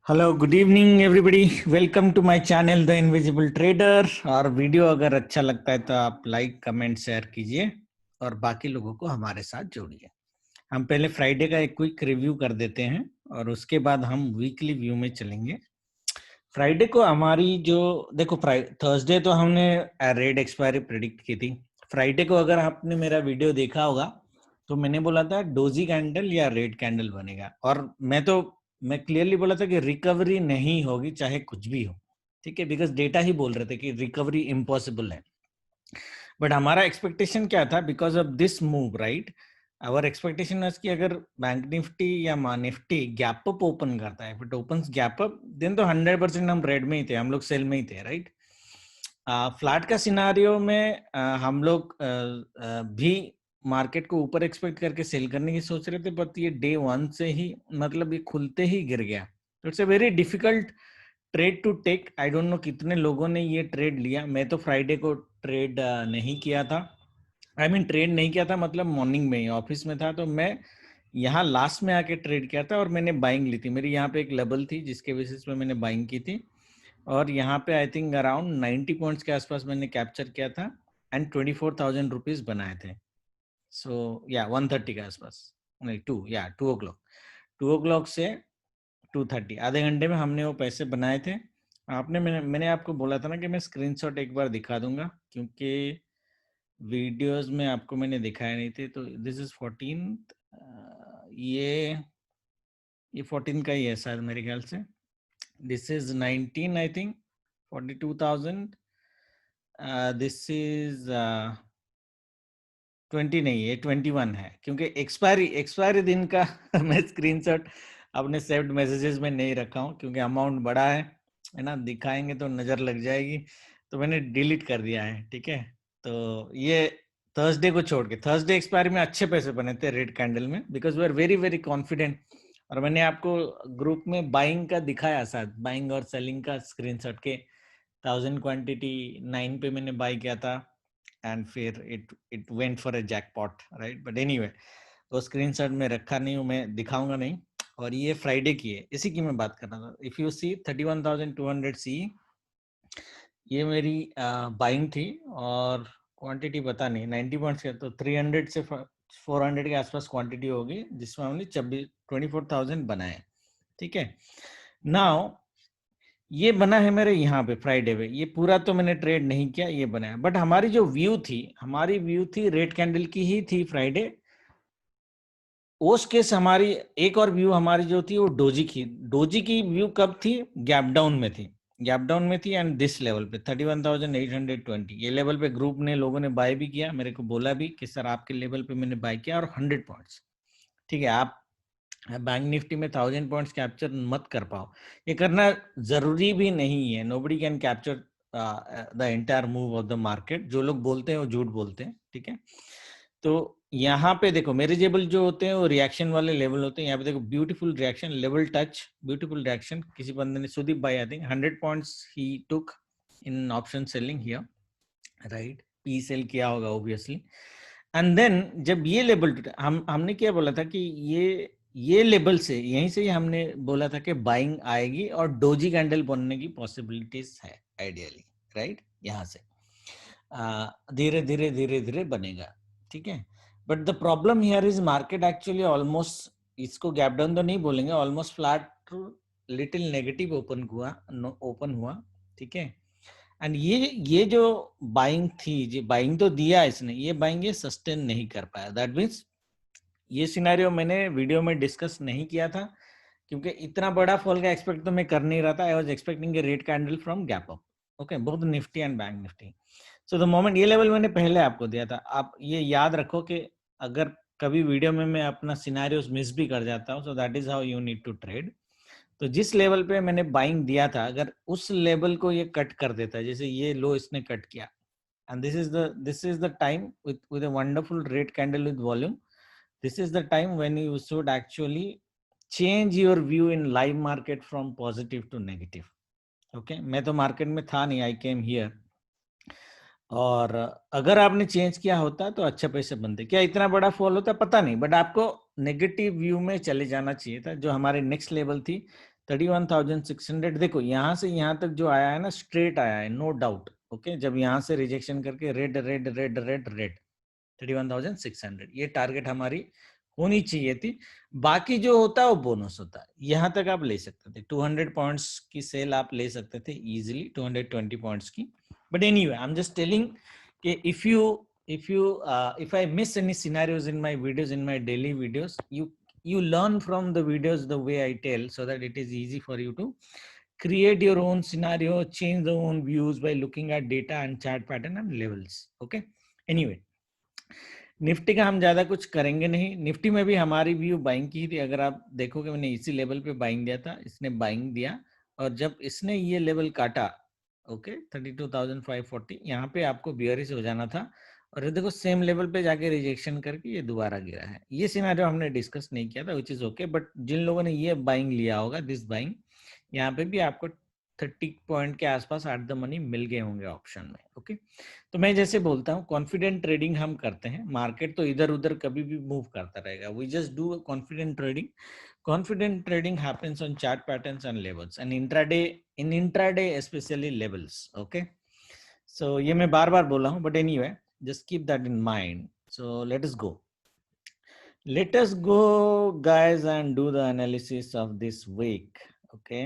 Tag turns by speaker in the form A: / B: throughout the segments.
A: Hello good evening everybody, welcome to my channel the invisible trader. और video अगर अच्छा लगता है तो आप लाइक कमेंट शेयर कीजिए और बाकी लोगों को हमारे साथ जोड़िए। हम पहले फ्राइडे का एक क्विक रिव्यू कर देते हैं और उसके बाद हम वीकली व्यू में चलेंगे। फ्राइडे को हमारी जो देखो थर्सडे तो हमने रेड एक्सपायरी प्रेडिक्ट की थी। फ्राइडे को अगर आपने मेरा वीडियो देखा होगा तो मैंने बोला था डोजी कैंडल या रेड कैंडल बनेगा, और मैं क्लियरली बोला था कि रिकवरी नहीं होगी चाहे कुछ भी हो, ठीक है, बिकॉज डेटा ही बोल रहे थे कि रिकवरी इम्पॉसिबल है। बट हमारा एक्सपेक्टेशन क्या था, because of this move, right, our expectation was कि अगर बैंक निफ्टी या निफ्टी गैप अप ओपन करता है, if it opens gap up then तो 100% हम रेड में ही थे, हम लोग सेल में ही थे, राइट। फ्लैट का सिनारियो में हम लोग भी मार्केट को ऊपर एक्सपेक्ट करके सेल करने की सोच रहे थे, बट ये डे वन से ही मतलब ये खुलते ही गिर गया। It's a very difficult trade to take. I don't know कितने लोगों ने ये ट्रेड लिया। मैं तो फ्राइडे को ट्रेड नहीं किया था। आई मीन ट्रेड नहीं किया था मतलब मॉर्निंग में ही ऑफिस में था, तो मैं यहाँ लास्ट में आके ट्रेड किया था और मैंने बाइंग ली थी। मेरी यहाँ पे एक लेवल थी जिसके बेसिस पे मैंने बाइंग की थी और यहाँ पे आई थिंक अराउंड 90 पॉइंट्स के आसपास मैंने कैप्चर किया था एंड 24,000 रुपीज बनाए थे। सो या 1:30 के आसपास, नहीं 2 o'clock से 2:30, आधे घंटे में हमने वो पैसे बनाए थे। मैंने आपको बोला था ना कि मैं स्क्रीनशॉट एक बार दिखा दूंगा, क्योंकि वीडियोस में आपको मैंने दिखाए नहीं थे। तो दिस इज 14, ये 14 का ही है शायद मेरे ख्याल से। This is 19 I think 42,000। This is 20 नहीं, ये 21 है, क्योंकि एक्सपायरी दिन का मैं स्क्रीनशॉट अपने सेव्ड मैसेजेस में नहीं रखा हूँ, क्योंकि अमाउंट बड़ा है ना, दिखाएंगे तो नजर लग जाएगी, तो मैंने डिलीट कर दिया है, ठीक है। तो ये थर्सडे को छोड़ के, थर्सडे एक्सपायरी में अच्छे पैसे बने थे रेड कैंडल में, because we are very very confident. और मैंने आपको ग्रुप में बाइंग का दिखाया, शायद बाइंग और सेलिंग का स्क्रीनशॉट के 1000 क्वांटिटी 9 पे मैंने बाई किया था एंड फिर it went for a jackpot, right. But anyway वो स्क्रीनशॉट में रखा नहीं हूँ, मैं दिखाऊंगा नहीं। और ये फ्राइडे की है, इसी की मैं बात कर रहा था। इफ यू सी 31,200 सी, ये मेरी बाइंग थी और क्वांटिटी पता नहीं 90 पॉइंट्स के, तो 300 से 400 के आसपास क्वांटिटी होगी, जिसमें हमने 24,000 बनाए, ठीक है। नाउ ये बना है मेरे यहाँ पे फ्राइडे पे, ये पूरा तो मैंने ट्रेड नहीं किया, ये बना है। बट हमारी जो व्यू थी, हमारी व्यू थी रेड कैंडल की ही थी फ्राइडे। उस केस हमारी एक और व्यू हमारी जो थी वो डोजी की व्यू कब थी, गैप डाउन में थी, गैप डाउन में थी एंड दिस लेवल पे 31,820, ये लेवल पे ग्रुप ने लोगों ने बाय भी किया, मेरे को बोला भी कि सर आपके लेवल पे मैंने बाय किया और 100 पॉइंट्स, ठीक है। आप बैंक निफ्टी में 1000 पॉइंट्स कैप्चर मत कर पाओ, ये करना जरूरी भी नहीं है। Nobody can capture the entire move of the market. जो लोग बोलते हैं वो झूठ बोलते हैं, ठीक है। तो यहाँ पे देखो मेरेजेबल जो होते हैं वो रिएक्शन वाले लेवल होते हैं। यहाँ पे देखो beautiful reaction, level touch, beautiful reaction. किसी बंदे ने, सुदीप भाई आई थिंक 100 पॉइंट्स ही took in option selling here, right, P sell किया होगा ऑब्वियसली। एंड देन जब ये लेवल हमने क्या बोला था कि ये लेवल से, यहीं से ही हमने बोला था कि बाइंग आएगी और डोजी कैंडल बनने की पॉसिबिलिटीज है आइडियली, राइट। यहाँ से धीरे धीरे धीरे धीरे बनेगा, ठीक है। But the problem here is market actually almost, इसको गैप डाउन तो नहीं बोलेंगे, almost flat to little negative open हुआ, ठीक है। एंड ये जो बाइंग थी, जो बाइंग तो दिया इसने, ये बाइंग ये सस्टेन नहीं कर पाया। दैट मीन्स ये सिनेरियो मैंने वीडियो में डिस्कस नहीं किया था, क्योंकि इतना बड़ा फॉल का एक्सपेक्ट तो मैं कर नहीं रहा था। I was expecting a red candle from gap up, okay, both Nifty and bank Nifty. So the moment, ये लेवल मैंने पहले आपको दिया था। आप ये याद रखो कि अगर कभी वीडियो में मैं अपना सिनेरियोस मिस भी कर जाता हूँ, so that is how you need to trade. तो जिस लेवल पे मैंने बाइंग दिया था, अगर उस लेवल को ये कट कर देता है, जैसे ये लो इसने कट किया, and this is the time with a wonderful red candle with volume, this is the time when you should actually change your view in live market from positive to negative, okay। मैं तो market में था नहीं, आई came here, और अगर आपने change किया होता तो अच्छे पैसे बनते। क्या इतना बड़ा फॉल होता पता नहीं, बट आपको नेगेटिव व्यू में चले जाना चाहिए था। जो हमारे नेक्स्ट लेवल थी 31,600 देखो यहाँ से यहाँ तक जो आया है ना स्ट्रेट आया है, नो डाउट। ओके, जब यहाँ से रिजेक्शन करके red red red red red 31,600 ये टारगेट हमारी होनी चाहिए थी। बाकी जो होता है वो बोनस होता है। यहाँ तक आप ले सकते थे 200 पॉइंट्स की सेल आप ले सकते थे इजीली, 220 पॉइंट्स की। But anyway I am just telling कि if I miss any scenarios in my videos, in my daily videos, you learn from the videos the way I tell, so that it is easy for you to create your own scenario, change the own views by looking at data and chart pattern and levels. Okay, anyway, Nifty का हम ज्यादा कुछ करेंगे नहीं। Nifty में भी हमारी view buying की थी। अगर आप देखोगे मैंने इसी लेवल पे बाइंग दिया था, इसने बाइंग दिया और जब इसने ये लेवल काटा, ओके 32,540, यहाँ पे आपको बियरिश हो जाना था और ये देखो सेम लेवल पे जाके रिजेक्शन करके ये दोबारा गिरा है। ये सिनेरियो हमने डिस्कस नहीं किया था, विच इज ओके। बट जिन लोगों ने ये बाइंग लिया होगा, दिस बाइंग, यहाँ पे भी आपको 30 पॉइंट के आसपास एट द मनी मिल गए होंगे ऑप्शन में। ओके, तो मैं जैसे बोलता हूँ कॉन्फिडेंट ट्रेडिंग हम करते हैं। मार्केट तो इधर उधर कभी भी मूव करता रहेगा। We just do confident trading. Confident trading happens on chart patterns and levels and intraday especially levels. Okay, so ये मैं बार बार बोला हूँ, but anyway just keep that in mind. So let us go guys and do the analysis of this week. Okay,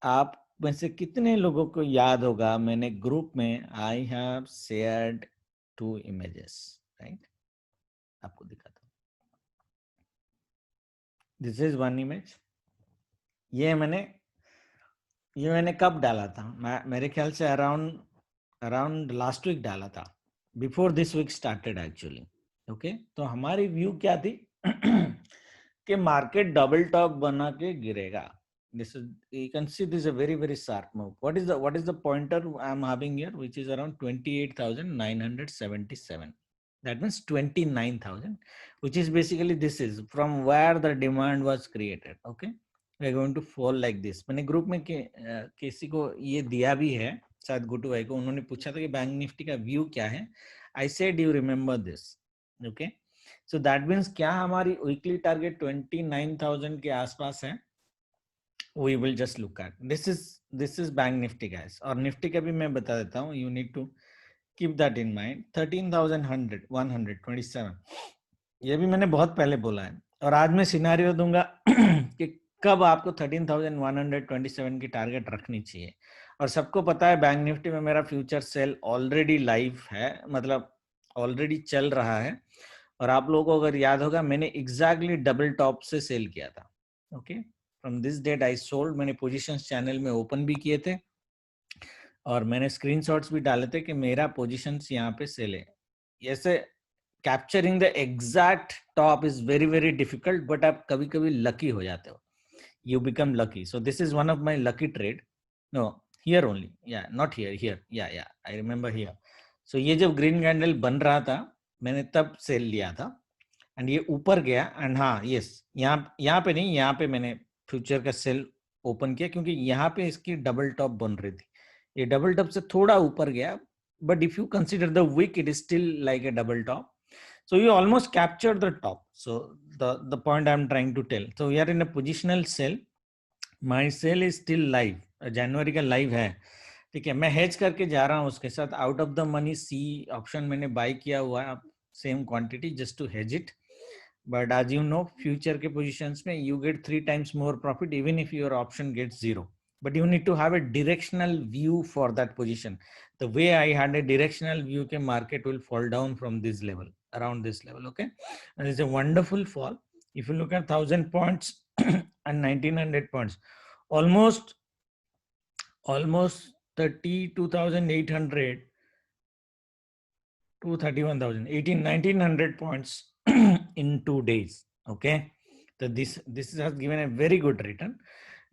A: आप में से कितने लोगों को याद होगा मैंने ग्रुप में I have shared 2 images, right? आपको दिखाता हूँ। This is one image. ये मैंने कब डाला था? मेरे ख्याल से अराउंड लास्ट वीक डाला था, before this week started actually. Okay, तो हमारी व्यू क्या थी कि मार्केट डबल टॉप बना के गिरेगा। This is, you can see this is a very very sharp move. What is the pointer I am having here, which is around 28,977। that means 29,000, which is basically this is from where the demand was created. Okay, we are going to fall like this. मैंने group में किसी को ये दिया भी है, शायद गुटू भाई को, उन्होंने पूछा था कि बैंक निफ्टी का व्यू क्या है। I said you remember this. Okay, so that means क्या हमारी वीकली टारगेट 29,000 के आसपास है। We will just look at this is bank Nifty guys. और निफ्टी का भी मैं बता देता हूँ, you need to keep that in mind. 13,127, ये भी मैंने बहुत पहले बोला है। और आज मैं सिनारियो दूंगा कि कब आपको 13,127 की टारगेट रखनी चाहिए। और सबको पता है बैंक निफ्टी में मेरा फ्यूचर सेल ऑलरेडी लाइव है, मतलब ऑलरेडी चल रहा है। और आप लोगों को अगर याद होगा मैंने एग्जैक्टली डबल टॉप से सेल किया था। Okay, from this date I sold. मैंने पोजीशंस चैनल में ओपन भी किए थे और मैंने स्क्रीनशॉट्स भी डाले थे कि मेरा पोजीशंस यहाँ पे सेल है। ऐसे capturing the exact top is very very difficult, but आप कभी कभी लकी हो जाते हो, you become lucky. So this is one of my lucky trade. No, here only, या नॉट हियर, हियर, या आई रिमेंबर हियर। सो ये जब ग्रीन कैंडल बन रहा था मैंने तब सेल लिया था एंड ये ऊपर गया। एंड हाँ यस, यहाँ पे नहीं, यहाँ पे मैंने फ्यूचर का सेल ओपन किया क्योंकि यहाँ पे इसकी डबल टॉप बन रही थी। ये डबल टॉप से थोड़ा ऊपर गया, but if you consider the wick, it is still like a double top. So you almost captured the top. So the point I'm trying to tell. So we are in a positional sell. My sell is still live. जनवरी का live है, ठीक है। मैं hedge करके जा रहा हूँ उसके साथ। Out of the money C option मैंने बाय किया हुआ है, same quantity, just to hedge it. But as you know, future के पोजीशंस में you get 3 times more profit even if your option gets 0. But you need to have a directional view for that position. The way I had a directional view के market will fall down from this level, around this level. Okay, and it's a wonderful fall. If you look at 1,000 points and 1,900 points, almost 32,800 to 31,000, 1,900 points in 2 days. Okay, so this has given a very good return.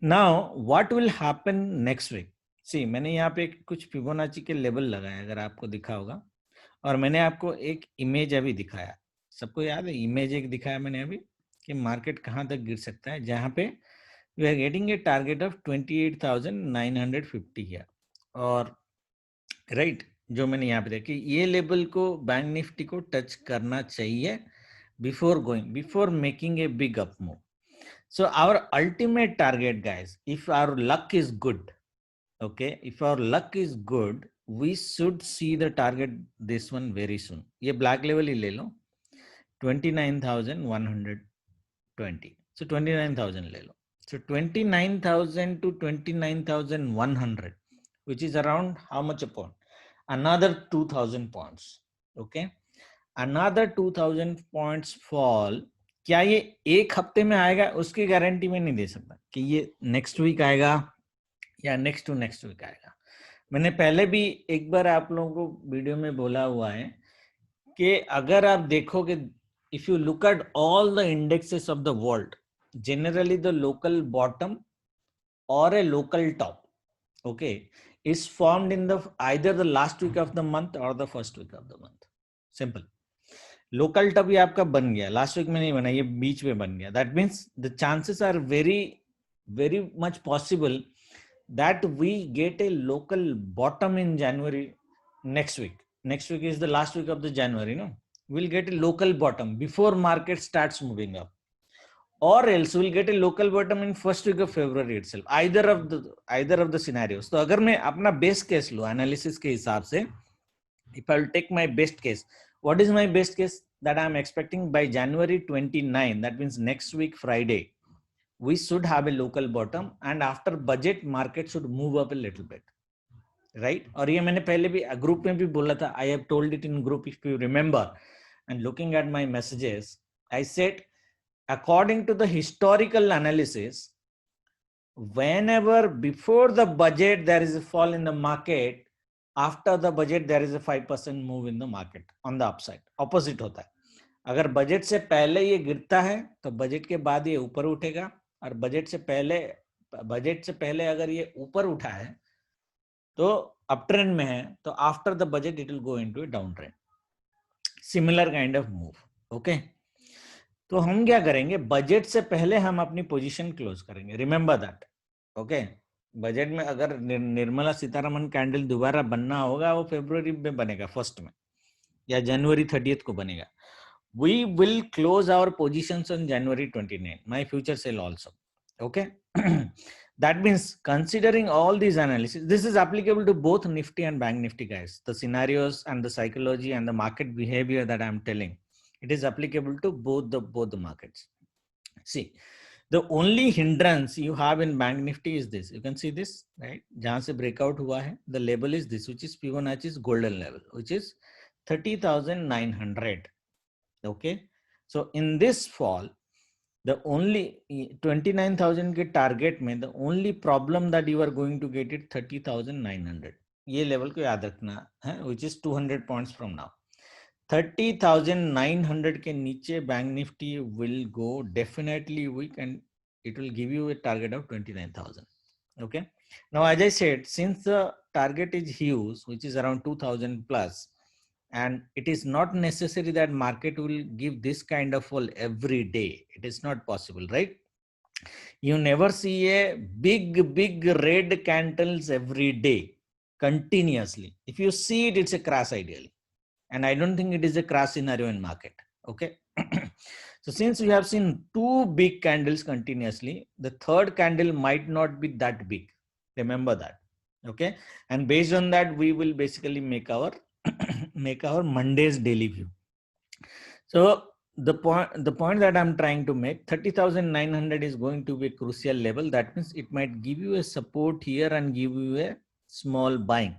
A: Now what will happen next week? See, मैंने यहाँ पे कुछ Fibonacci के level लगाए, अगर आपको दिखा होगा। और मैंने आपको एक इमेज अभी दिखाया, सबको याद है इमेज एक दिखाया मैंने अभी कि मार्केट कहाँ तक गिर सकता है, जहाँ पे we are getting a target of 28,950 है। और राइट, जो मैंने यहाँ पे देखा ये लेवल को बैंक निफ्टी को टच करना चाहिए before making a big up move. So our ultimate target, guys, if our luck is good, okay, if our luck is good, we should see the target this one very soon. ये black level ही ले लो, 29,120. So 29,000 ले लो. So 29,000 to 29,100, which is around how much a point? Another 2,000 points. Okay, another 2,000 points fall. क्या ये एक हफ्ते में आएगा? उसकी गारंटी मैं नहीं दे सकता कि ये नेक्स्ट वीक आएगा या नेक्स्ट टू नेक्स्ट वीक आएगा. मैंने पहले भी एक बार आप लोगों को वीडियो में बोला हुआ है कि अगर आप देखोगे, if you look at all the indexes of the world, generally the local bottom or a local top, okay, is formed in the either the last week of the month or the first week of the month. Simple. Local top ये आपका बन गया, last week में नहीं बना, ये बीच में बन गया. That means the chances are very very much possible that we get a local bottom in January next week. Next week is the last week of the January, no? We'll get a local bottom before market starts moving up. Or else we'll get a local bottom in first week of February itself. Either of the scenarios. तो अगर मैं अपना best case लो analysis के हिसाब से, if I will take my best case, what is my best case? That I am expecting by January 29, that means next week Friday, we should have a local bottom, and after budget market should move up a little bit, right? और ये मैंने पहले भी group में भी बोला था. I have told it in group if you remember, and looking at my messages, I said according to the historical analysis, whenever before the budget there is a fall in the market, after the budget there is a 5% move in the market on the upside. Opposite होता है. अगर budget से पहले ये गिरता है तो budget के बाद ये ऊपर उठेगा, और बजट से पहले अगर ये ऊपर उठा है तो अप ट्रेंड में है, तो after the budget it will go into a down trend. Similar kind of move. Okay, तो हम क्या करेंगे, बजट से पहले हम अपनी पोजीशन क्लोज करेंगे. Remember that. ओके, बजट में अगर निर्मला सीतारमन कैंडल दोबारा बनना होगा, वो फरवरी में बनेगा फर्स्ट में, या जनवरी 30 को बनेगा. We will close our positions on January 29, my future sale also. Okay. That means considering all these analysis, this is applicable to both Nifty and Bank Nifty, guys. The scenarios and the psychology and the market behavior that I'm telling, it is applicable to both the markets. See, the only hindrance you have in Bank Nifty is this. You can see this, right? जहाँ से breakout हुआ है, the label is this, which is Fibonacci's golden level, which is 30,900. Okay, so in this fall, the only 29,000 के target में the only problem that you are going to get it 30,900. ये level को याद रखना है, which is 200 points from now. 30,900 के नीचे Bank Nifty will go definitely weak, and it will give you a target of 29,000. Okay, now as I said, since the target is huge, which is around 2,000 plus, and it is not necessary that market will give this kind of fall every day. It is not possible, right? You never see a big red candles every day continuously. If you see it, it's a crash ideally. And I don't think it is a crash scenario in market. Okay. So since we have seen two big candles continuously, the third candle might not be that big. Remember that. Okay. And based on that, we will basically make our Monday's daily view. So the point that I'm trying to make, 30,900 is going to be a crucial level. That means it might give you a support here and give you a small buying.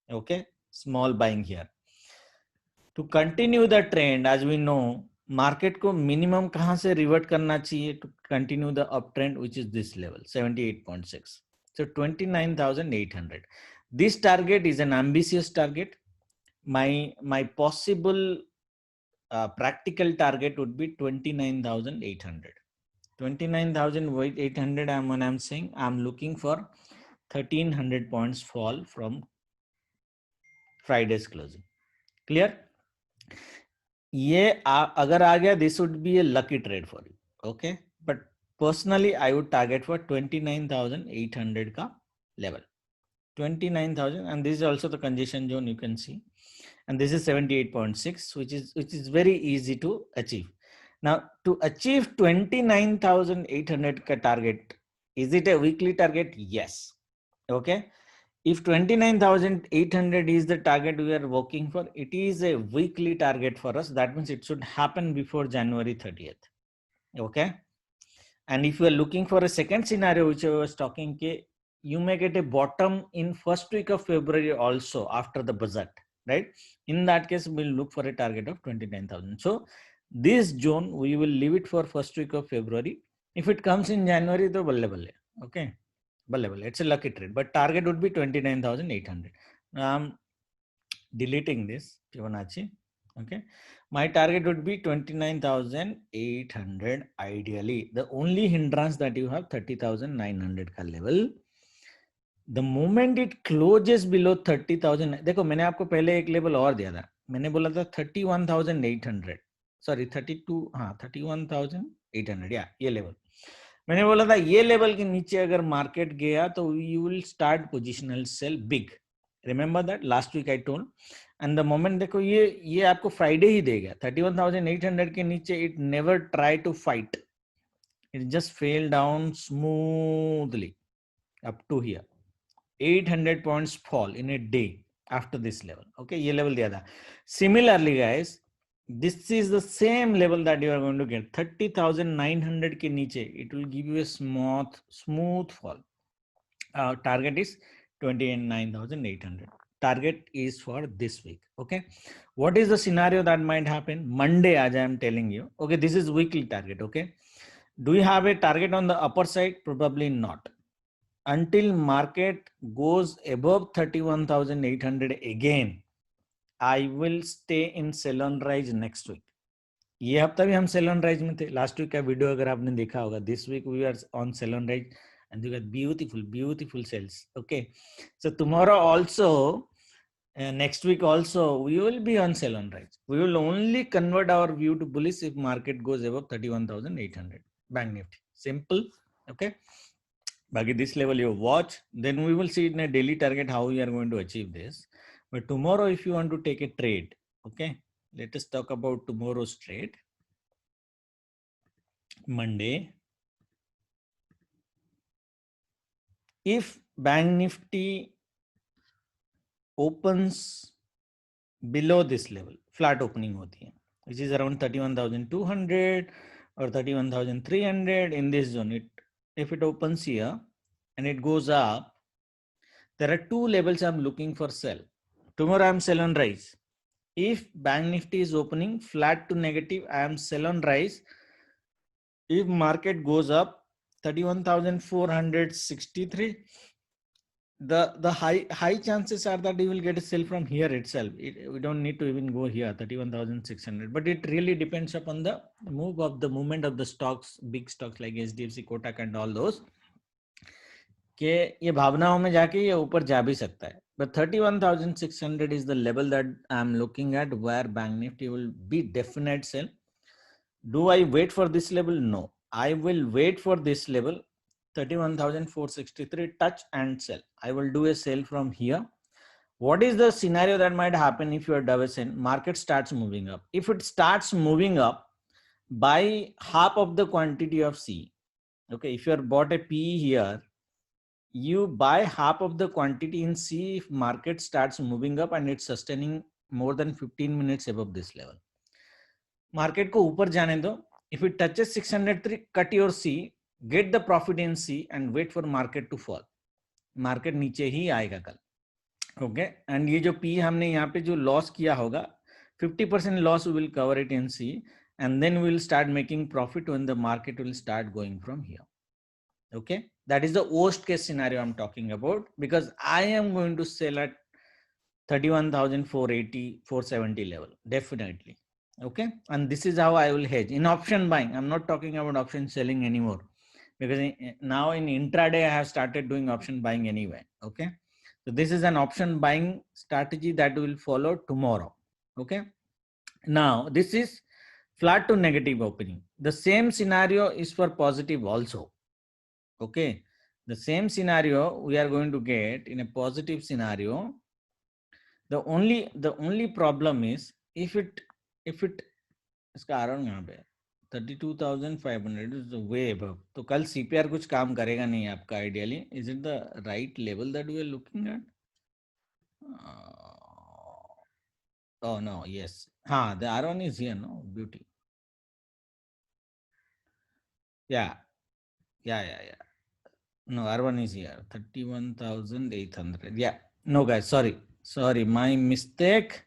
A: Okay, small buying here. To continue the trend, as we know, market को minimum कहाँ से revert करना चाहिए to continue the uptrend, which is this level, 78.6. So 29,800. This target is an ambitious target. My possible practical target would be 29,800. 29,800. When I'm saying I'm looking for 1,300 points fall from Friday's closing. Clear? ये अगर आ गया, this would be a lucky trade for you. Okay, but personally I would target for 29,800 का level. 29,000, and this is also the congestion zone you can see, and this is 78.6, which is very easy to achieve. Now to achieve 29,800 ka target, is it a weekly target? Yes. Okay. If 29,800 is the target we are working for, it is a weekly target for us. That means it should happen before January 30th. Okay. And if you are looking for a second scenario, which I was talking, you may get a bottom in first week of February also after the budget, right? In that case, we'll look for a target of 29,000. So this zone, we will leave it for first week of February. If it comes in January, the balle. Okay. Balle. It's a lucky trade, but target would be 29,800. Deleting this Fibonacci. Okay, my target would be 29,800 ideally. The only hindrance that you have 30,900 का level. The moment it closes below 30,000, देखो मैंने आपको पहले एक level और दिया था, मैंने बोला था 31,800, सॉरी 32, हाँ 31,800, या ये लेवल मैंने बोला था, ये लेवल के नीचे अगर मार्केट गया तो you will start positional sell big. Remember that last week I told. And the moment देखो ये आपको फ्राइडे ही देगा 31,800 के नीचे. It never try to fight, it just fell down smoothly up to here. 800 points fall in a day after this level. Okay, ये level दिया था. Similarly guys, this is the same level that you are going to get 30,900 के नीचे. It will give you a smooth fall. Target is 29,800. Target is for this week. Okay, what is the scenario that might happen? Monday, as I am telling you. Okay, this is weekly target. Okay, do you have a target on the upper side? Probably not. Until market goes above 31,800 again, I will stay in sell on rise next week. ये हफ्ता भी हम sell on rise में थे. Last week का video अगर आपने देखा होगा. This week we are on sell on rise and you got beautiful sales. Okay, so tomorrow also, next week also, we will be on sell on rise. We will only convert our view to bullish if market goes above 31,800. Bank Nifty. Simple. Okay. Bagi this level you watch, then we will see in a daily target how we are going to achieve this. But tomorrow, if you want to take a trade, okay, let us talk about tomorrow's trade. Monday, if Bank Nifty opens below this level, flat opening hoti hai, which is around 31,200 or 31,300 in this zone. If it opens here and it goes up, there are two levels I'm looking for sell. Tomorrow I'm sell on rise. If Bank Nifty is opening flat to negative, I am sell on rise. If market goes up 31,463, the high chances are that you will get a sell from here itself. We don't need to even go here 31,600, but it really depends upon the movement of the stocks, big stocks like HDFC, Kotak and all those. कि ये भावनाओं में जाके ये ऊपर जा भी सकता है. But 31,600 is the level that I'm looking at where Bank Nifty will be definite sell. Do I wait for this level? No. I will wait for this level 31,463, touch and sell. I will do a sell from here. What is the scenario that might happen if you are Davison? Market starts moving up. If it starts moving up by half of the quantity of C, okay, if you are bought a P here, you buy half of the quantity in C if market starts moving up and it's sustaining more than 15 minutes above this level. Market को ऊपर जाने दो. If it touches 603, cut your C, get the profit in C and wait for market to fall. Market नीचे ही आएगा कल. Okay, and ये जो P हमने यहाँ पे जो loss किया होगा, 50% loss we will cover it in C and then we will start making profit when the market will start going from here. Okay, that is the worst case scenario I'm talking about, because I am going to sell at 31,480, 470 level, definitely. Okay, and this is how I will hedge in option buying. I'm not talking about option selling anymore, because now in intraday I have started doing option buying anyway. Okay, so this is an option buying strategy that will follow tomorrow. Okay, now this is flat to negative opening. The same scenario is for positive also. Okay, the same scenario we are going to get in a positive scenario. The only problem is if it इसका आरण यहाँ पे 32,500 is way above. तो कल CPR कुछ काम करेगा नहीं आपका ideally. Is it the right level that we are looking at? Oh no, yes. हाँ, the R1 is here, no? Beauty. Yeah. No, R1 is here. 31,800. Yeah. No, guys, sorry. My mistake.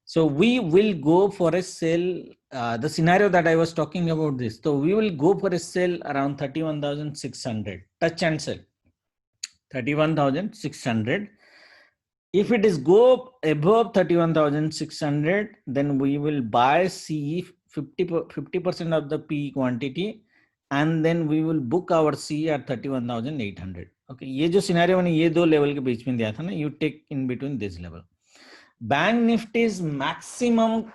A: So we will go for a sell. The scenario that I was talking about this. So we will go for a sell around 31,600. Touch and sell. 31,600. If it is go above 31,600, then we will buy CE 50% of the P quantity, and then we will book our C at 31,800. Okay, ये जो scenario मैंने ये दो level के बीच में दिया था ना, you take in between this level. Bank Nifty's maximum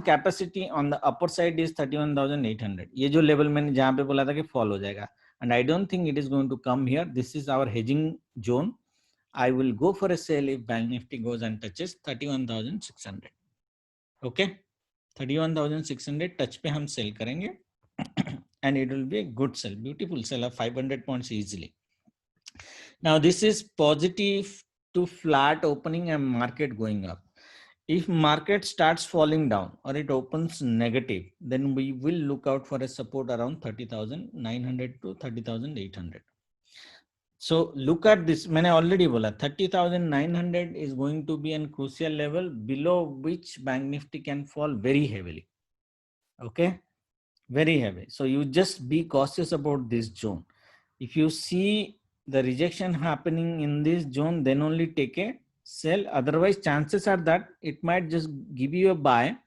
A: capacity on the upper side is 31,800. ये जो लेवल मैंने जहाँ पे बोला था कि fall हो जाएगा, and I don't think it is going to come here. This is our hedging zone. I will go for a sale if Bank Nifty goes and touches 31,600. Okay, 31,600 touch पे हम sell करेंगे and it will be a good sell, beautiful sell of 500 points easily. Now this is positive to flat opening and market going up. If market starts falling down or it opens negative, then we will look out for a support around 30,900 to 30,800. So look at this. मैंने already बोला 30,900 is going to be a crucial level below which Bank Nifty can fall very heavily. Okay, very heavy. So you just be cautious about this zone. If you see the rejection happening in this zone, then only take a sell. Otherwise, chances are that it might just give you a buy,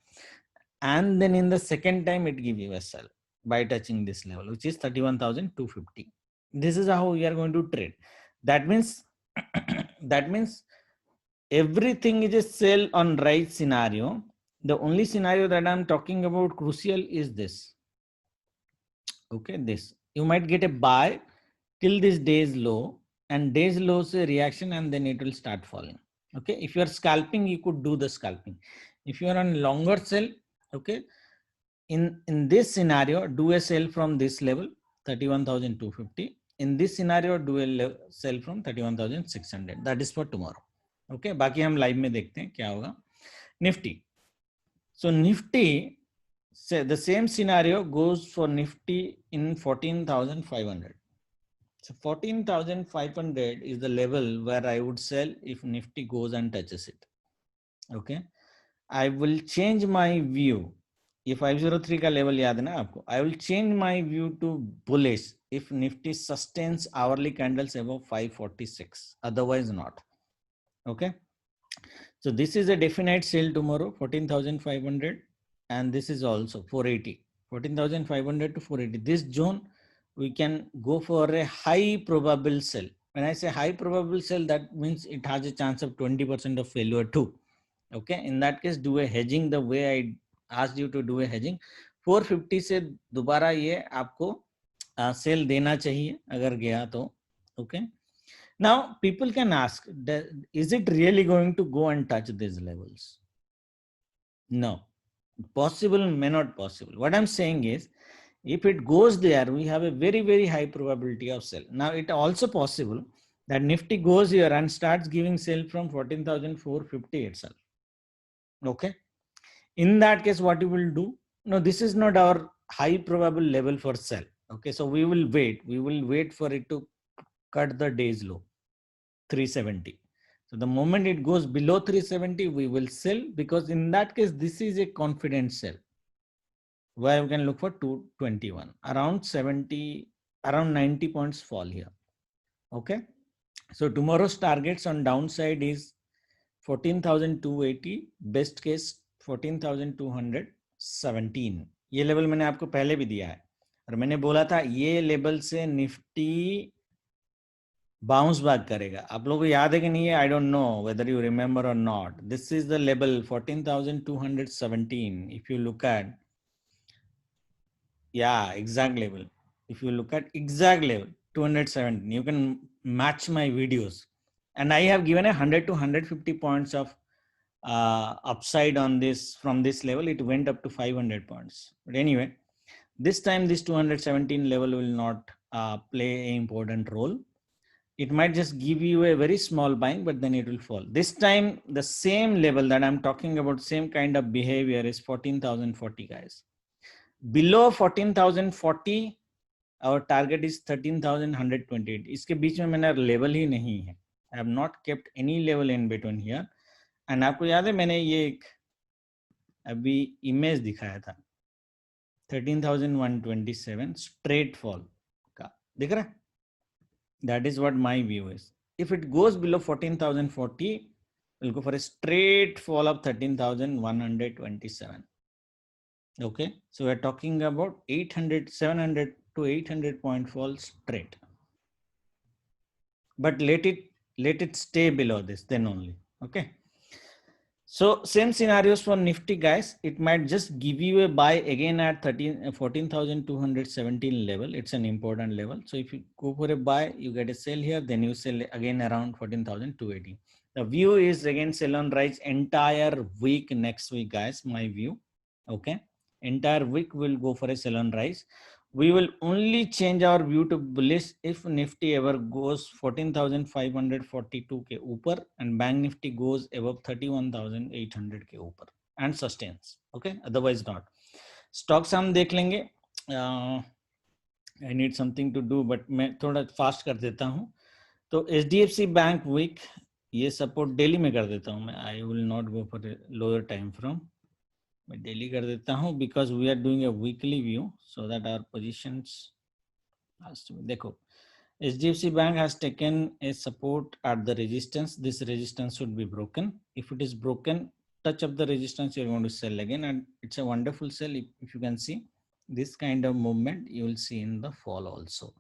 A: and then in the second time it give you a sell by touching this level, which is 31,250. This is how we are going to trade. That means everything is a sell on right scenario. The only scenario that I'm talking about crucial is this. Okay, this you might get a buy till this day's low, and day's low's a reaction, and then it will start falling. Okay, if you are scalping, you could do the scalping. If you are on longer sell, okay, in this scenario, do a sell from this level 31,250. In this scenario, do a sell from 31,600. That is for tomorrow. Okay, बाकी हम live में देखते हैं क्या होगा. Nifty. So Nifty, say the same scenario goes for Nifty in 14,500. So 14,500 is the level where I would sell if Nifty goes and touches it. Okay, I will change my view. If 503 का level याद है ना आपको, I will change my view to bullish if Nifty sustains hourly candles above 546. Otherwise not. Okay. So this is a definite sale tomorrow, 14,500, and this is also 480, 14,500 to 480. This zone, we can go for a high probable sell. When I say high probable sell, that means it has a chance of 20% of failure too. Okay, in that case, do a hedging the way I asked you to do a hedging. 450 से दोबारा ये आपको cell देना चाहिए अगर गया तो. Okay. Now, people can ask, is it really going to go and touch these levels? No. Possible, may not possible. What I'm saying is, if it goes there, we have a very, very high probability of sell. Now, it also possible that Nifty goes here and starts giving sell from 14,450 itself. Okay. In that case, what you will do? No, this is not our high probable level for sell. Okay. So we will wait. We will wait for it to cut the day's low. 370. So the moment it goes below 370, we will sell, because in that case, this is a confident sell where we can look for 221, around 70, around 90 points fall here. Okay. So tomorrow's targets on downside is 14,280, best case 14,217. ये level मैंने आपको पहले भी दिया है और मैंने बोला था ये लेवल से निफ्टी बाउंस बैक करेगा. आप लोगों को याद है कि नहीं है? I don't know whether you remember और not. This is the level 14,217. If you look at, yeah, exact level. If you look at exact level 217, you can match my videos, and I have given 100 to 150 points of upside on this. From this level it went up to 500 points, but anyway, this time this 217 level will not play an important role. It might just give you a very small buying, but then it will fall. This time the same level that I'm talking about, same kind of behavior, is 14,040 guys. Below 14,040 our target is 13,128. इसके बीच में मैंने level ही नहीं है. I have not kept any level in between here. And आपको याद है मैंने ये एक अभी इमेज दिखाया था 13,127 straight fall का, दिख रहा है? That is what my view is. If it goes below 14,040, we'll go for a straight fall of 13,127. Okay, so we're talking about 700 to 800 point fall straight. But let it stay below this, then only. Okay. So same scenarios for Nifty guys. It might just give you a buy again at 14,217 level. It's an important level. So if you go for a buy, you get a sell here, then you sell again around 14,280. The view is again sell on rise entire week next week guys, my view. Okay. Entire week will go for a sell on rise. We will only change our view to bullish if Nifty ever goes 14,542 के ऊपर and Bank Nifty goes above 31,800 के ऊपर and sustains. Okay, otherwise not. Stocks हम देख लेंगे. I need something to do, but मैं थोड़ा fast कर देता हूँ. तो HDFC Bank week ये support daily में कर देता हूँ मैं. I will not go for a lower time frame. मैं डेली कर देता हूँ because we are doing a weekly view so that our positions has to be. देखो, HDFC Bank has taken a support at the resistance. This resistance should be broken. If it is broken, touch up the resistance, you're going to sell again, and it's a wonderful sell. If you can see this kind of movement, you will see in the fall also.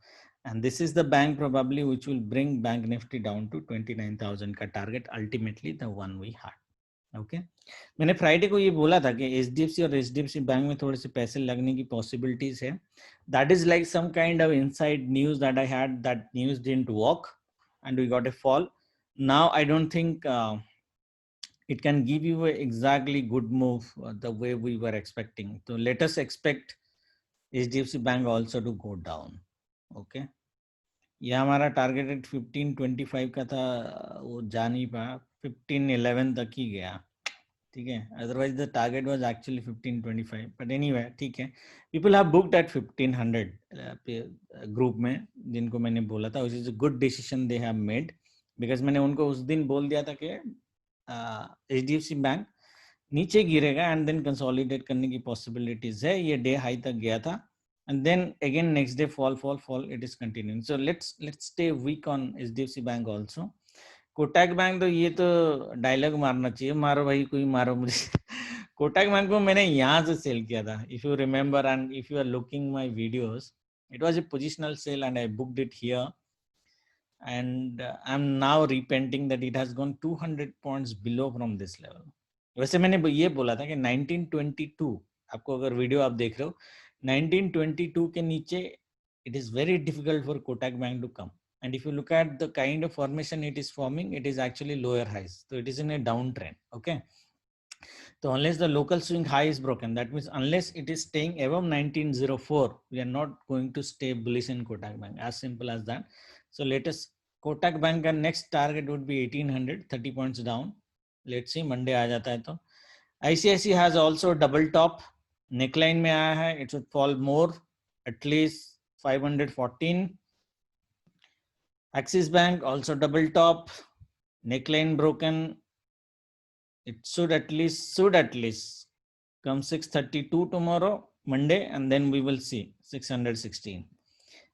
A: And this is the bank probably which will bring Bank Nifty down to 29,000 का target, ultimately the one we had. Okay मैंने Friday को ये बोला था कि HDFC और HDFC bank में थोड़े से पैसे लगने की पॉसिबिलिटीज है. That is like some kind of inside news that I had. That news didn't work and we got a fall. Now I don't think it can give you a exactly good move the way we were expecting. So let us expect HDFC Bank also to go down. Okay, ये हमारा targeted 1525 का था, वो जा नहीं पाया, 1511 तक ही गया. ठीक है, otherwise the target was actually 1525, but anyway ठीक है. People have booked at 1500 group में, जिनको मैंने बोला था, which is a good decision they have made, because मैंने उनको उस दिन बोल दिया था कि HDFC बैंक नीचे गिरेगा एंड देन कंसोलिडेट करने की पॉसिबिलिटीज है. ये डे हाई तक गया था and then again next day fall, it is continuing. So let's stay weak on HDFC Bank also. Kotak bank तो ये तो डायलॉग मारना चाहिए, मारो भाई कोई मारो मुझे. कोटक बैंक को मैंने यहाँ से सेल किया था, if you remember, and if you are looking my videos, it was a positional sale and I booked it here, and I'm now repenting that it has gone 200 points below from this level. वैसे मैंने ये बोला था कि 1922, आपको अगर video आप देख रहे हो, 1922 के नीचे it is very difficult for Kotak Bank to come. And if you look at the kind of formation it is forming, it is actually lower highs. So it is in a downtrend. Okay. So unless the local swing high is broken, that means unless it is staying above 1904, we are not going to stay bullish in Kotak Bank. As simple as that. So let us, Kotak Bank and next target would be 1800, 30 points down. Let's see, Monday आ जाता है तो. ICICI has also double top. Neckline में आया है, it should fall more, at least 514. Axis Bank also double top, neckline broken. It should at least come 632 tomorrow, Monday, and then we will see 616.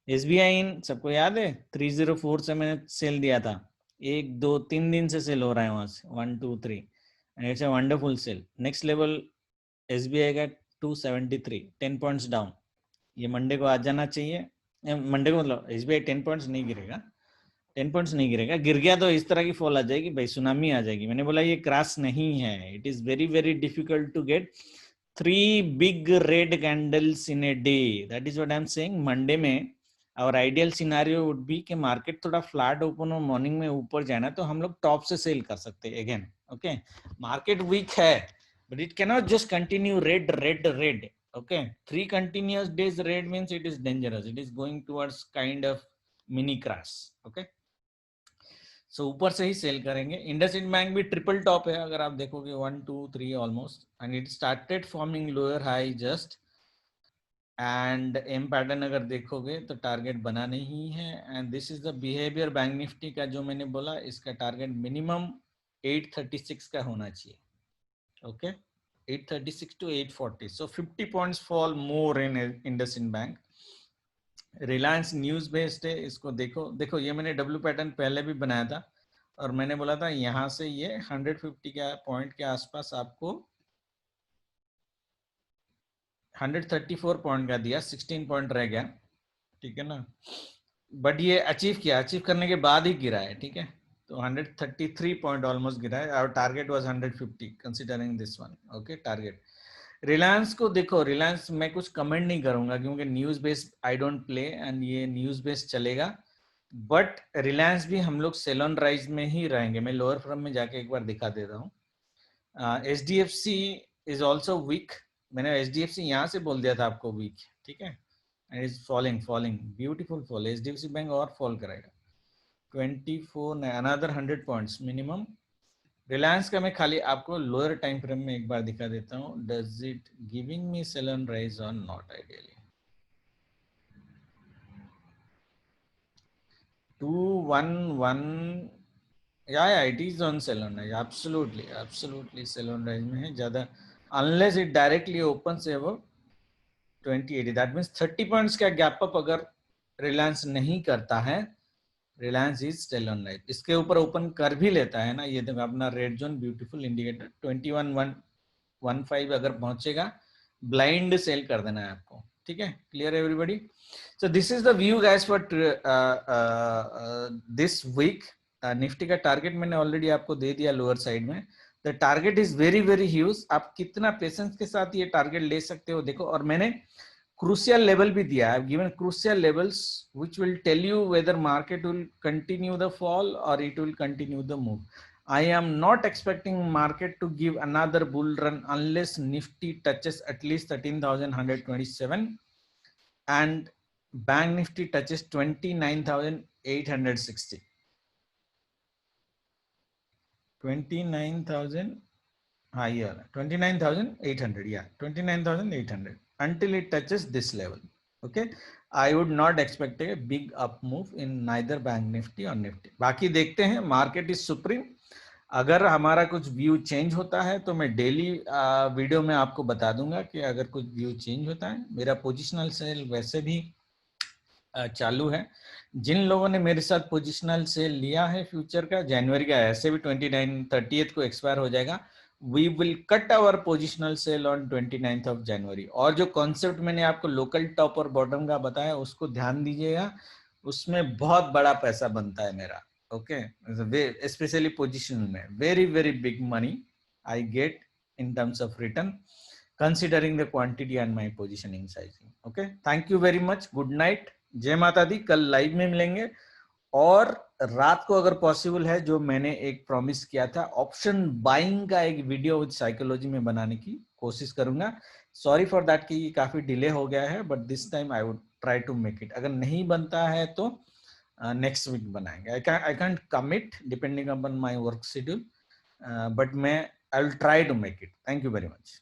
A: SBI in, सबको याद है 304 से मैंने cell दिया था, 1 2 3 दिन से सेल हो रहा है वहां से, 1 2 3, and it's a wonderful sell. Next level SBI का 273, 10 पॉइंट्स डाउन. ये मंडे को आ जाना चाहिए. मंडे को मतलब SBI 10 पॉइंट्स नहीं गिरेगा, 10 पॉइंट्स नहीं गिरेगा. गिर गया तो इस तरह की फॉल आ जाएगी भाई, सुनामी आ जाएगी. मैंने बोला ये क्रैश नहीं है. It is very very difficult to get 3 big red candles in a day. That is what I am saying. Monday में और आइडियल सिनेरियो वुड बी कि मार्केट थोड़ा फ्लैट ओपन और मॉर्निंग में ऊपर जाना, तो हम लोग टॉप से सेल कर सकते हैं अगेन. ओके, मार्केट वीक है, but it cannot just continue red, red, red. Okay, 3 continuous days red means it is dangerous. It is going towards kind of mini crash. Okay, so ऊपर से ही sell करेंगे. IndusInd bank भी triple top है, अगर आप देखोगे 1 2 3 almost, and it started forming lower high just, and M pattern अगर देखोगे तो टारगेट बना नहीं है. And this is the behaviour bank Nifty का, जो मैंने बोला इसका टारगेट मिनिमम 836 का होना चाहिए. Okay, 836 to 840, so 50 points fall more in IndusInd Bank. Reliance news based है, इसको देखो. देखो ये मैंने डब्ल्यू पैटर्न पहले भी बनाया था, और मैंने बोला था यहाँ से ये 150 का पॉइंट के आसपास आपको 134 पॉइंट का दिया, 16 पॉइंट रह गया, ठीक है ना. बट ये अचीव किया, अचीव करने के बाद ही गिरा है, ठीक है. तो 133 पॉइंट ऑलमोस्ट गिरा है. Our target was 150 considering this one. Okay, target. Reliance को देखो, रिलायंस मैं कुछ कमेंट नहीं करूंगा क्योंकि news based I don't play, and ये न्यूज बेस्ड चलेगा. बट रिलायंस भी हम लोग सेल ऑन राइज में ही रहेंगे. मैं लोअर फ्रम में जाके एक बार दिखा देता हूँ. HDFC is also weak. मैंने HDFC यहाँ से बोल दिया था आपको वीक, ठीक है. And is falling, falling, beautiful fall. HDFC bank और फॉल करेगा. 24 अनदर 100 पॉइंट्स मिनिमम. रिलायंस का मैं खाली आपको लोअर टाइम फ्रेम में एक बार दिखा देता हूँ. Does it giving me sell on rise और नॉट? आइडियली 211, या it is on sell on rise. Absolutely, absolutely sell on rise में है ज्यादा, unless it directly opens above 2080. That means 30 points का गैप अप अगर रिलायंस नहीं करता है, Reliance is still on rise. इसके ऊपर ओपन कर भी लेता है ना, ये देखो अपना रेड जोन, ब्यूटीफुल इंडिकेटर 21,115 अगर पहुंचेगा, ब्लाइंड सेल कर देना है आपको, ठीक है. Clear everybody? So this is the view guys for this week. Nifty का टारगेट मैंने ऑलरेडी आपको दे दिया लोअर साइड में. The target is very very huge. आप कितना पेशेंस के साथ ये टारगेट ले सकते हो देखो. और मैंने crucial level भी दिया. I've given crucial levels which will tell you whether market will continue the fall or it will continue the move. I am not expecting market to give another bull run unless Nifty touches at least 13,127 and Bank Nifty touches 29,860. 29,000 higher, 29,800, yeah, 29,800 until it touches this level. Okay, I would not expect a big up move in neither Bank Nifty or Nifty. बाकी देखते हैं, market is supreme. अगर हमारा कुछ view change होता है तो मैं डेली वीडियो में आपको बता दूंगा कि अगर कुछ व्यू चेंज होता है. मेरा पोजिशनल सेल वैसे भी चालू है. जिन लोगों ने मेरे साथ पोजिशनल सेल लिया है फ्यूचर का, जनवरी का, ऐसे भी 30th को एक्सपायर हो जाएगा. We will cut our positional sell on 29th of January. और जो कॉन्सेप्ट मैंने आपको लोकल टॉप और बॉटम का बताया उसको ध्यान दीजिएगा, उसमें बहुत बड़ा पैसा बनता है मेरा. ओके, स्पेशली पोजिशन में very very big money I get in terms of return considering the quantity and my positioning sizing. Okay, thank you very much. Good night. जय माता दी. कल लाइव में मिलेंगे. और रात को अगर पॉसिबल है, जो मैंने एक प्रॉमिस किया था, ऑप्शन बाइंग का एक वीडियो विद साइकोलॉजी में बनाने की कोशिश करूंगा. सॉरी फॉर दैट कि ये काफी डिले हो गया है, but this time I would try to make it. अगर नहीं बनता है तो नेक्स्ट वीक बनाएंगे. I can't commit depending upon my work schedule, but मैं I will try to make it. Thank you very much.